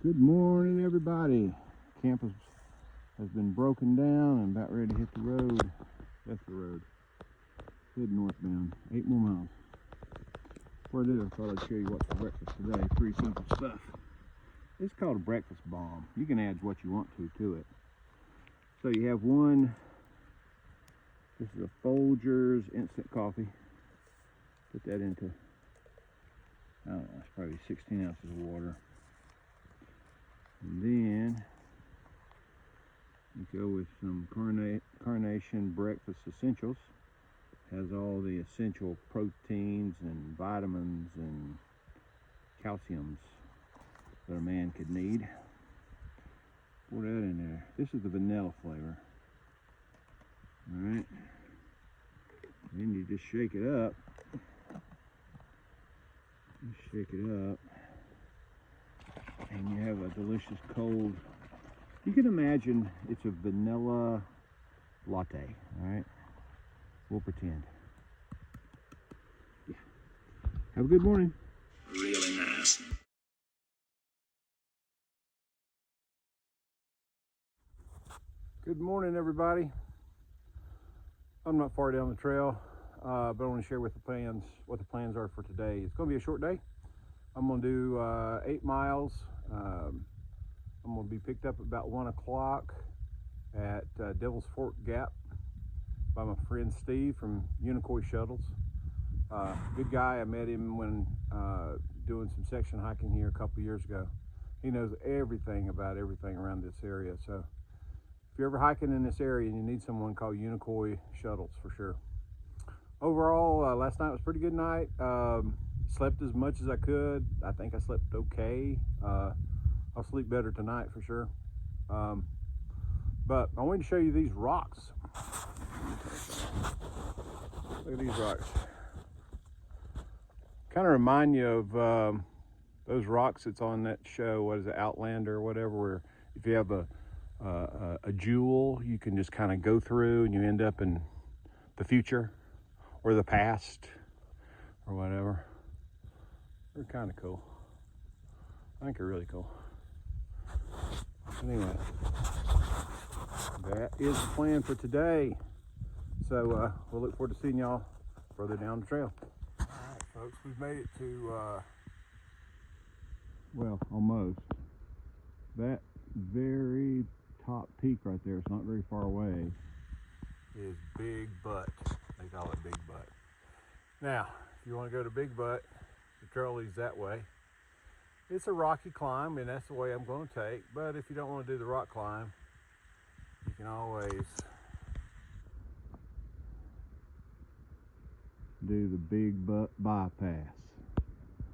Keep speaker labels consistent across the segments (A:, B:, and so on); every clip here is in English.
A: Good morning, everybody. Camp has been broken down and about ready to hit the road. That's the road. Head northbound. 8 more miles. Before I do, I thought I'd show you what's for breakfast today. Pretty simple stuff. It's called a breakfast bomb. You can add what you want to it. So you have one. This is a Folgers instant coffee. Put that into, I don't know, it's probably 16 ounces of water. And then you go with some Carnation Breakfast Essentials. Has all the essential proteins and vitamins and calciums that a man could need. Pour that in there. This is the vanilla flavor. Alright. Then you just shake it up. Just shake it up. And you have a delicious cold. You can imagine it's a vanilla latte. Alright. We'll pretend. Yeah. Have a good morning.
B: Really nice.
A: Good morning, everybody. I'm not far down the trail, but I want to share what the plans are for today. It's going to be a short day. I'm going to do 8 miles. I'm going to be picked up about 1 o'clock at Devil's Fork Gap by my friend Steve from Unicoi Shuttles. Good guy. I met him when doing some section hiking here a couple years ago. He knows everything about everything around this area. So if you're ever hiking in this area and you need someone, call Unicoi Shuttles for sure. Overall, last night was a pretty good night. Slept as much as I could. I think I slept okay. I'll sleep better tonight for sure. But I wanted to show you these rocks. Look at these rocks. Kind of remind you of those rocks that's on that show. What is it, Outlander or whatever? Where if you have a jewel, you can just kind of go through and you end up in the future or the past or whatever. They're kind of cool. I think they're really cool. Anyway, that is the plan for today. So we'll look forward to seeing y'all further down the trail. All right, folks, we've made it to, well, almost. That very top peak right there, it's not very far away, is Big Butt. They call it Big Butt. Now, if you want to go to Big Butt, the trail leads that way. It's a rocky climb, and that's the way I'm going to take. But if you don't want to do the rock climb, you can always do the Big Butt bypass.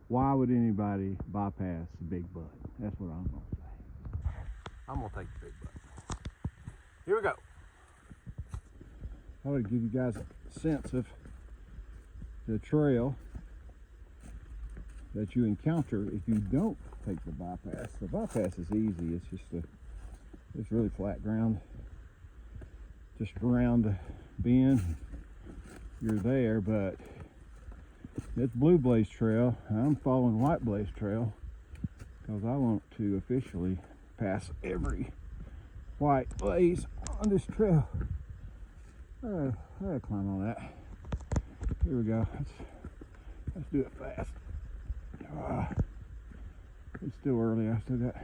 A: Why would anybody bypass the Big Butt? That's what I'm going to say. I'm going to take the Big Butt. Here we go. I want to give you guys a sense of the trail that you encounter if you don't take the bypass. The bypass is easy. It's just it's really flat ground. Just around the bend, you're there. But it's Blue Blaze Trail. I'm following White Blaze Trail because I want to officially pass every white blaze on this trail. I gotta climb on that. Here we go. Let's do it fast. It's still early. I still got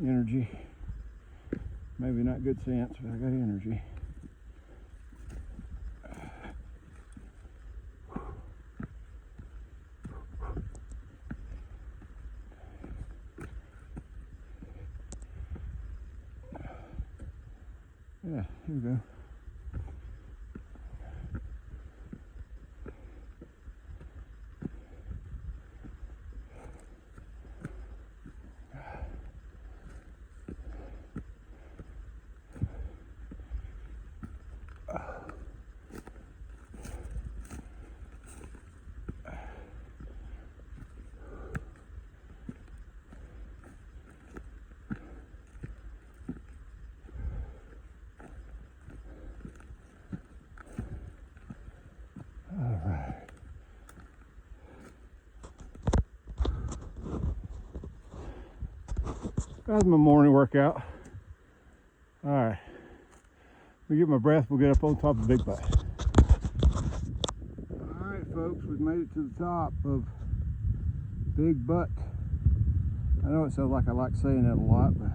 A: energy. Maybe not good sense, but I got energy. Yeah, here we go. That was my morning workout. All right, we get my breath, we'll get up on top of Big Butt. All right, folks, we've made it to the top of Big Butt. I know it sounds like I like saying that a lot, but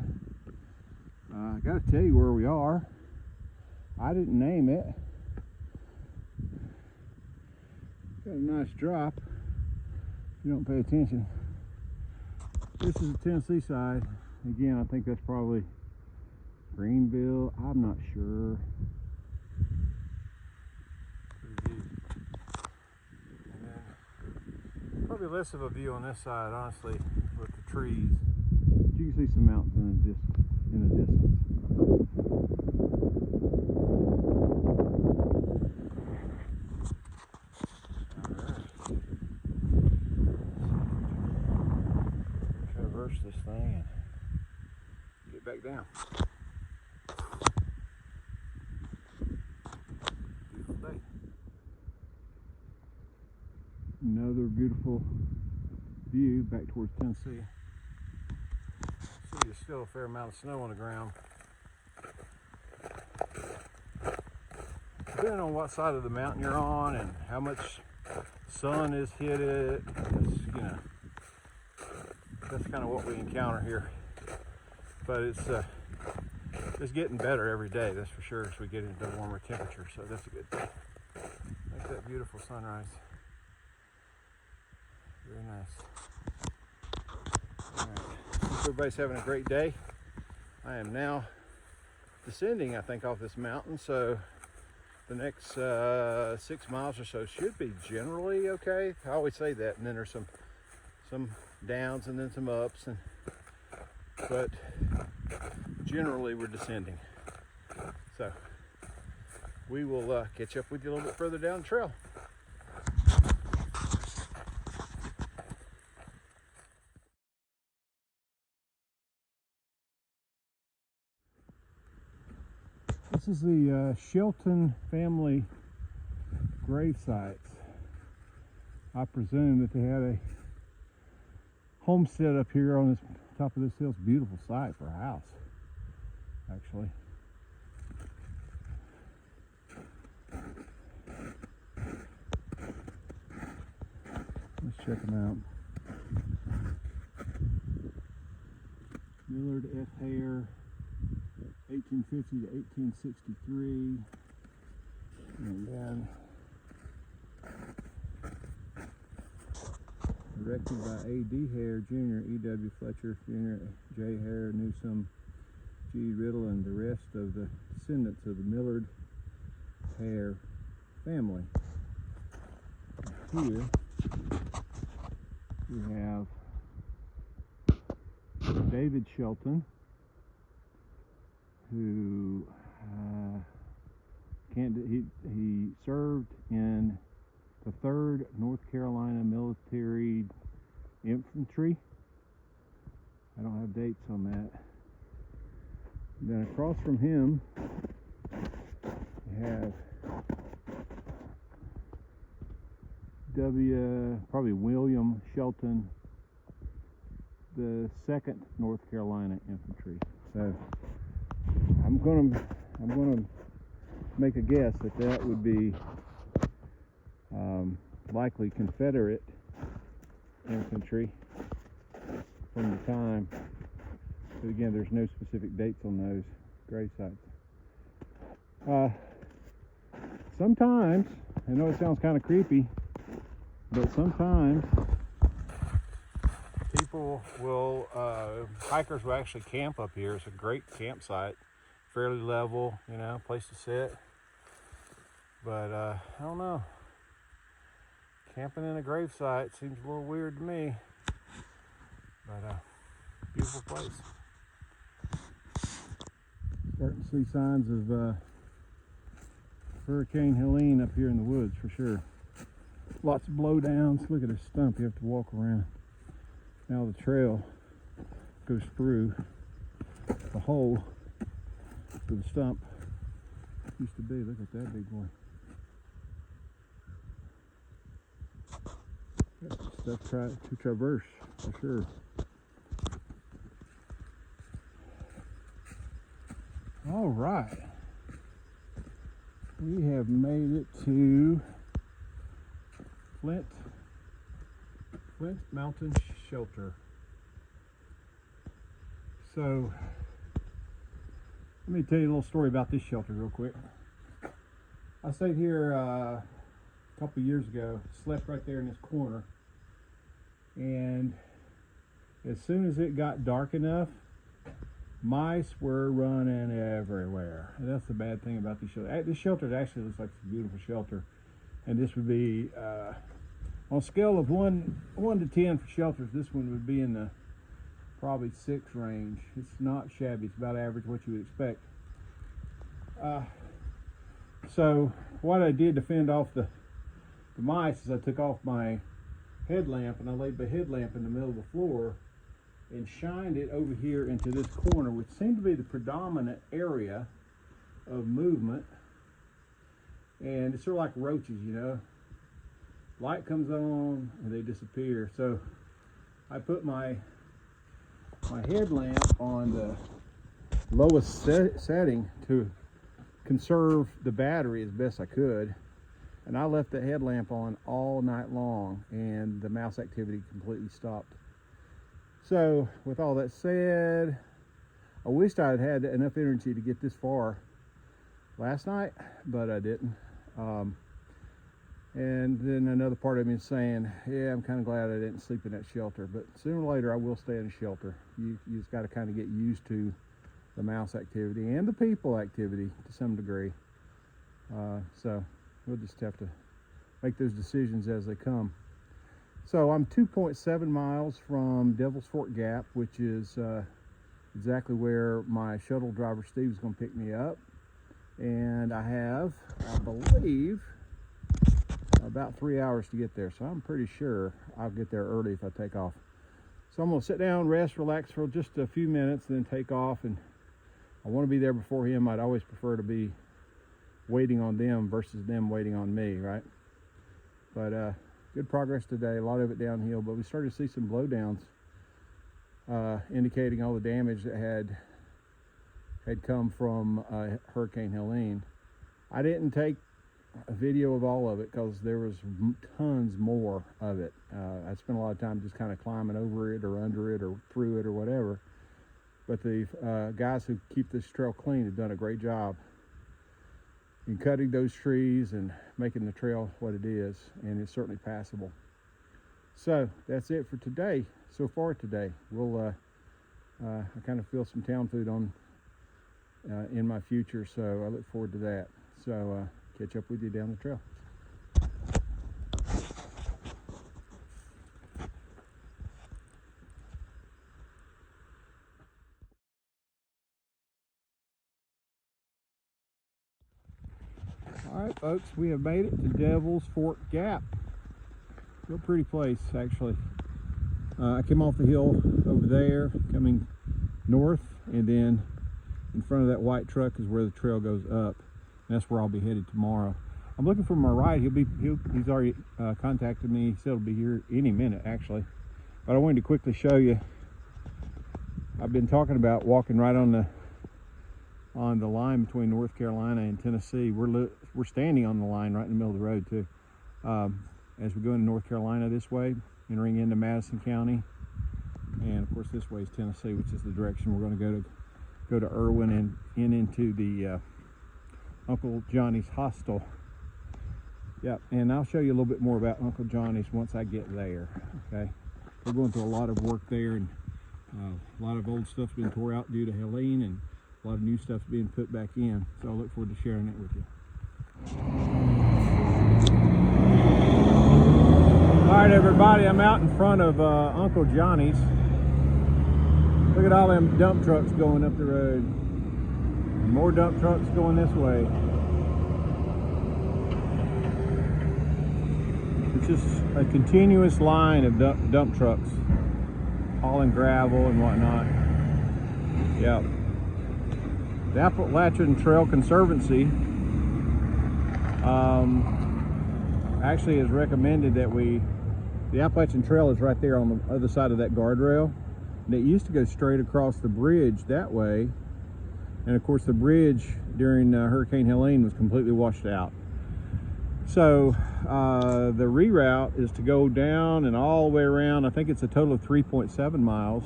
A: I gotta tell you where we are. I didn't name it. Got a nice drop. If you don't pay attention. This is the Tennessee side. Again, I think that's probably Greenville. I'm not sure. And then probably less of a view on this side, honestly, with the trees. But you can see some mountains in the distance. Traverse this thing and get back down. Beautiful day. Another beautiful view back towards Tennessee. See, there's still a fair amount of snow on the ground. Depending on what side of the mountain you're on and how much sun has hit it, that's kind of what we encounter here. But it's getting better every day, that's for sure, as we get into warmer temperatures. So that's a good thing. Like that beautiful sunrise. Very nice. All right. Hope everybody's having a great day. I am now descending, I think, off this mountain. So the next 6 miles or so should be generally okay. I always say that, and then there's some downs and then some ups, but generally we're descending. So we will catch up with you a little bit further down the trail. This is the Shelton family grave sites. I presume that they had a homestead up here on this top of this hill. It's a beautiful site for a house, actually. Let's check them out. Millard F. Hare, 1850 to 1863, and then erected by A.D. Hare Jr., E.W. Fletcher Jr., J. Hare, Newsom, G. Riddle, and the rest of the descendants of the Millard Hare family. Here we have David Shelton, who he served in the 3rd North Carolina Military Infantry. I don't have dates on that. Then across from him, you have probably William Shelton, the 2nd North Carolina Infantry. So I'm gonna make a guess that would be likely Confederate infantry from the time. But again, there's no specific dates on those grave sites. Sometimes, I know it sounds kind of creepy, but sometimes people will, hikers will actually camp up here. It's a great campsite, fairly level, place to sit. But I don't know. Camping in a gravesite seems a little weird to me. But beautiful place. Starting to see signs of Hurricane Helene up here in the woods for sure. Lots of blowdowns. Look at this stump you have to walk around. Now the trail goes through the hole where the stump used to be. Look at that big boy. That's stuff to traverse for sure. All right, we have made it to Flint Mountain Shelter. So let me tell you a little story about this shelter real quick. I stayed here a couple years ago, slept right there in this corner, and as soon as it got dark enough, mice were running everywhere. And that's the bad thing about this shelter. This shelter actually looks like it's a beautiful shelter, and this would be on a scale of 1 to 10 for shelters, this one would be in the probably 6 range. It's not shabby, it's about average what you would expect. So what I did to fend off the mice is I took off my headlamp and I laid the headlamp in the middle of the floor and shined it over here into this corner, which seemed to be the predominant area of movement. And it's sort of like roaches, you know. Light comes on and they disappear. So I put my headlamp on the lowest setting to conserve the battery as best I could. And I left the headlamp on all night long, and the mouse activity completely stopped. So with all that said, I wished I had had enough energy to get this far last night, but I didn't. And then another part of me is saying, yeah, I'm kind of glad I didn't sleep in that shelter, but sooner or later I will stay in a shelter. You just got to kind of get used to the mouse activity and the people activity to some degree. So we'll just have to make those decisions as they come. So I'm 2.7 miles from Devil's Fork Gap, which is exactly where my shuttle driver Steve is going to pick me up. And I have, I believe, about 3 hours to get there. So I'm pretty sure I'll get there early if I take off. So I'm going to sit down, rest, relax for just a few minutes, then take off. And I want to be there before him. I'd always prefer to be waiting on them versus them waiting on me, right? But good progress today, a lot of it downhill, but we started to see some blowdowns indicating all the damage that had come from Hurricane Helene. I didn't take a video of all of it because there was tons more of it. I spent a lot of time just kind of climbing over it or under it or through it or whatever. But the guys who keep this trail clean have done a great job in cutting those trees and making the trail what it is, and it's certainly passable. So that's it for today. So far today, we'll I kind of feel some town food on in my future, so I look forward to that. So catch up with you down the trail. All right, folks, we have made it to Devil's Fork Gap. Real pretty place, actually. I came off the hill over there, coming north, and then in front of that white truck is where the trail goes up. And that's where I'll be headed tomorrow. I'm looking for my ride. He's already contacted me. He said he'll be here any minute, actually. But I wanted to quickly show you. I've been talking about walking right on the line between North Carolina and Tennessee. We're standing on the line right in the middle of the road too. As we go into North Carolina this way, entering into Madison County, and of course this way is Tennessee, which is the direction we're going to go to Irwin and into the Uncle Johnny's hostel. Yep, and I'll show you a little bit more about Uncle Johnny's once I get there. Okay, we're going through a lot of work there, and a lot of old stuff's been tore out due to Helene, and a lot of new stuff's being put back in. So I look forward to sharing it with you. All right, everybody, I'm out in front of Uncle Johnny's. Look at all them dump trucks going up the road. More dump trucks going this way. It's just a continuous line of dump trucks hauling gravel and whatnot. Yep. The Appalachian Trail Conservancy actually has recommended that the Appalachian Trail is right there on the other side of that guardrail, and it used to go straight across the bridge that way, And of course the bridge during Hurricane Helene was completely washed out. So the reroute is to go down and all the way around. I think it's a total of 3.7 miles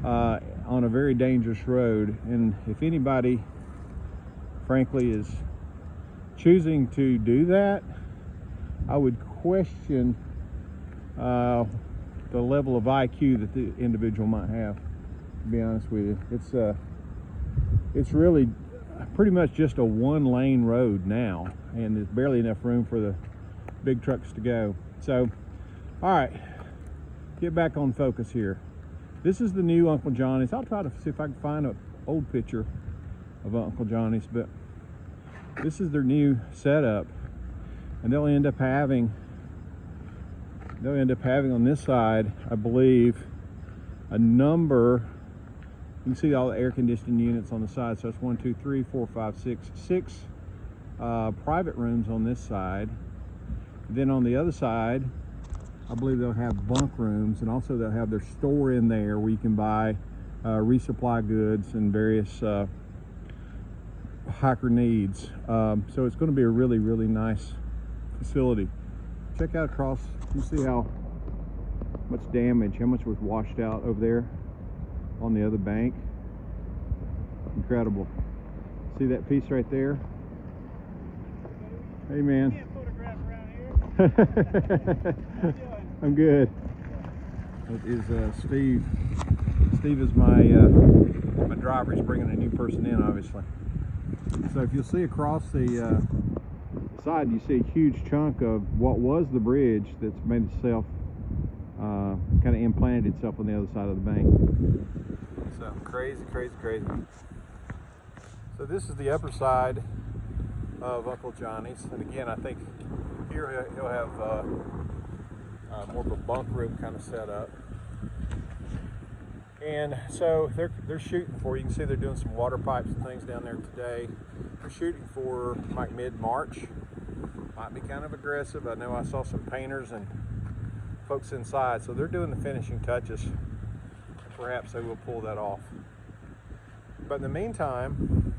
A: on a very dangerous road. And if anybody frankly is choosing to do that, I would question the level of IQ that the individual might have, to be honest with you. It's really pretty much just a one-lane road now, and there's barely enough room for the big trucks to go. So, all right, get back on focus here. This is the new Uncle Johnny's. I'll try to see if I can find an old picture of Uncle Johnny's, but this is their new setup, and they'll end up having on this side, I believe, a number. You can see all the air conditioning units on the side. So it's 1, 2, 3, 4, 5, 6 private rooms on this side. Then on the other side, I believe they'll have bunk rooms, and also they'll have their store in there where you can buy resupply goods and various hiker needs. So it's going to be a really, really nice facility. Check out across. You see how much damage, how much was washed out over there on the other bank. Incredible. See that piece right there? Hey man.
C: You can't photograph around here. How you doing?
A: I'm good. It is Steve. Steve is my driver. He's bringing a new person in, obviously. So if you'll see across the side, you see a huge chunk of what was the bridge that's made itself kind of implanted itself on the other side of the bank. So crazy, crazy, crazy. So this is the upper side of Uncle Johnny's, and again, I think here he'll have more of a bunk room kind of set up. And so they're shooting for, you can see they're doing some water pipes and things down there today. They're shooting for like mid-March. Might be kind of aggressive. I know I saw some painters and folks inside, so they're doing the finishing touches. Perhaps they will pull that off. But in the meantime,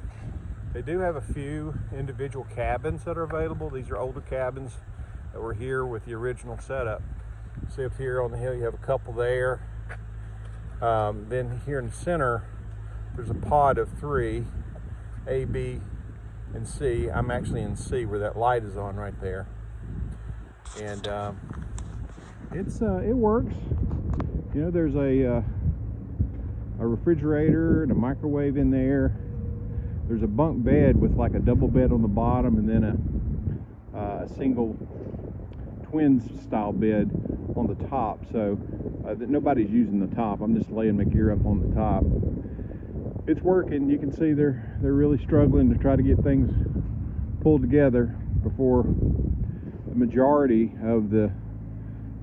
A: they do have a few individual cabins that are available. These are older cabins that were here with the original setup. See up here on the hill, you have a couple there. Then here in the center, there's a pod of 3, A, B, and C. I'm actually in C where that light is on right there. And it works. You know, there's a refrigerator and a microwave in there. There's a bunk bed with like a double bed on the bottom, and then a single twins style bed on the top. So that nobody's using the top. I'm just laying my gear up on the top. It's working. You can see they're really struggling to try to get things pulled together before the majority of the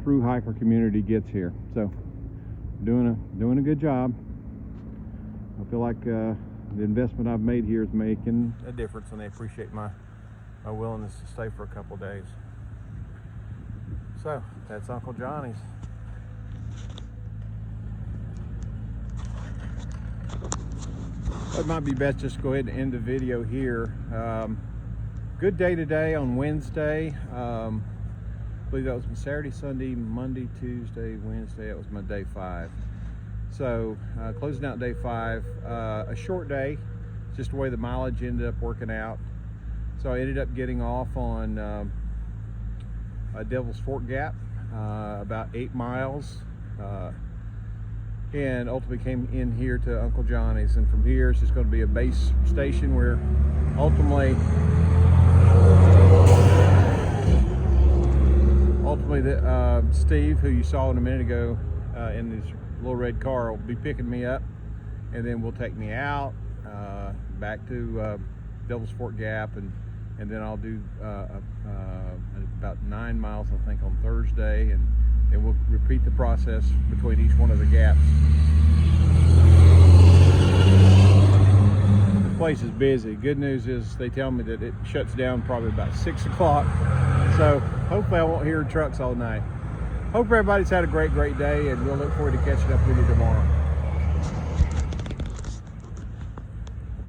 A: Thru hiker community gets here. So doing a good job. I feel like the investment I've made here is making a difference, and they appreciate my willingness to stay for a couple days. So that's Uncle Johnny's. It might be best just to go ahead and end the video here. Good day today on Wednesday. I believe that was my Saturday, Sunday, Monday, Tuesday, Wednesday. That was my day 5. So closing out day 5, a short day, just the way the mileage ended up working out. So I ended up getting off on Devil's Fork Gap, about 8 miles, and ultimately came in here to Uncle Johnny's. And from here, it's just going to be a base station where ultimately Steve, who you saw in a minute ago in this little red car, will be picking me up, and then will take me out back to Devil's Fork Gap, and then I'll do about 9 miles, I think, on Thursday, and then we'll repeat the process between each one of the gaps. The place is busy. Good news is they tell me that it shuts down probably about 6 o'clock, so hopefully I won't hear trucks all night. Hope everybody's had a great day, and we'll look forward to catching up with you tomorrow.